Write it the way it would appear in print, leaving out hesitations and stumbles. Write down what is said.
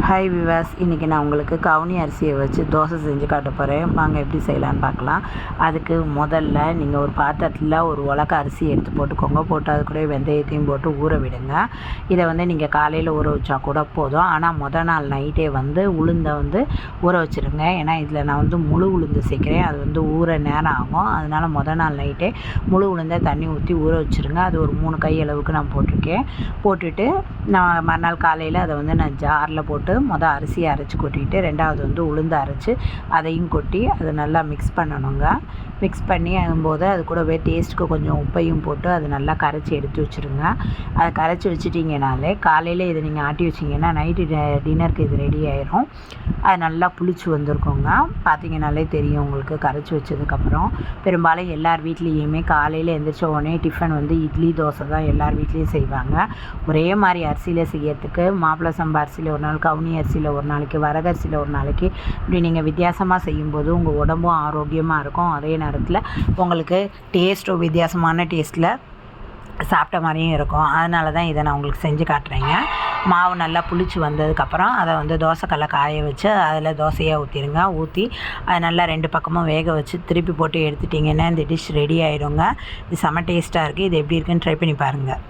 Hi விவாஸ், இன்றைக்கி நான் உங்களுக்கு கவுனி அரிசியை வச்சு தோசை செஞ்சு காட்ட போகிறேன். வாங்க எப்படி செய்யலான்னு பார்க்கலாம். அதுக்கு முதல்ல நீங்கள் ஒரு பாத்திரத்தில் ஒரு உலக்க அரிசி எடுத்து போட்டுக்கோங்க. போட்டு அது கூட வெந்தயத்தையும் போட்டு ஊற விடுங்க. இதை நீங்கள் காலையில் ஊற வச்சா கூட போதும். ஆனால் முதல் நாள் நைட்டே உளுந்தை ஊற வச்சுருங்க. ஏன்னா இதில் நான் முழு உளுந்து சேர்க்குறேன். அது ஊற நேரம் ஆகும். அதனால் முதல் நாள் நைட்டே முழு உளுந்தை தண்ணி ஊற்றி ஊற வச்சுருங்க. அது ஒரு 3 கை அளவுக்கு நான் போட்டிருக்கேன். போட்டுட்டு நான் மறுநாள் காலையில் அதை நான் ஜாரில் போட்டு அரிசியை அரைச்சி கொட்டிட்டு, ரெண்டாவது உளுந்து அரைச்சி அதையும் கொட்டி அதை நல்லா மிக்ஸ் பண்ணணுங்க. மிக்ஸ் பண்ணி போது அது கூடவே டேஸ்ட்டுக்கு கொஞ்சம் உப்பையும் போட்டு அதை நல்லா கரைச்சி எடுத்து வச்சுருங்க. அதை கரைச்சி வச்சுட்டிங்கனாலே காலையில் இதை நீங்கள் ஆட்டி வச்சிங்கன்னா நைட்டு டின்னருக்கு இது ரெடி ஆயிரும். அது நல்லா புளிச்சு வந்திருக்குங்க. பார்த்திங்கனாலே தெரியும் உங்களுக்கு. கரைச்சி வச்சதுக்கப்புறம் பெரும்பாலும் எல்லார் வீட்லேயுமே காலையில் எழுந்திரிச்ச உடனே டிஃபன் இட்லி தோசை தான் எல்லார் வீட்லேயும் செய்வாங்க. ஒரே மாதிரி அரிசியில் செய்யறதுக்கு மாப்பிள்ளை சம்பா அரிசியில் ஒரு நாள், கவுனி அரிசியில் ஒரு நாளைக்கு, வரகரிசியில் ஒரு நாளைக்கு, இப்படி நீங்கள் வித்தியாசமாக செய்யும்போது உங்கள் உடம்பும் ஆரோக்கியமாக இருக்கும். அதே நேரத்தில் உங்களுக்கு டேஸ்ட்டும் வித்தியாசமான டேஸ்ட்டில் சாப்பிட்ட மாதிரியும் இருக்கும். அதனால தான் இதை நான் உங்களுக்கு செஞ்சு காட்டுறேங்க. மாவு நல்லா புளிச்சு வந்ததுக்கப்புறம் அதை தோசைக்கல்லை காய வச்சு அதில் தோசையாக ஊற்றிடுங்க. ஊற்றி அதை நல்லா 2 பக்கமும் வேக வச்சு திருப்பி போட்டு எடுத்துட்டிங்கன்னா இந்த டிஷ் ரெடி ஆகிடுங்க. இது செம்ம டேஸ்ட்டாக இருக்குது. இது எப்படி இருக்குன்னு ட்ரை பண்ணி பாருங்கள்.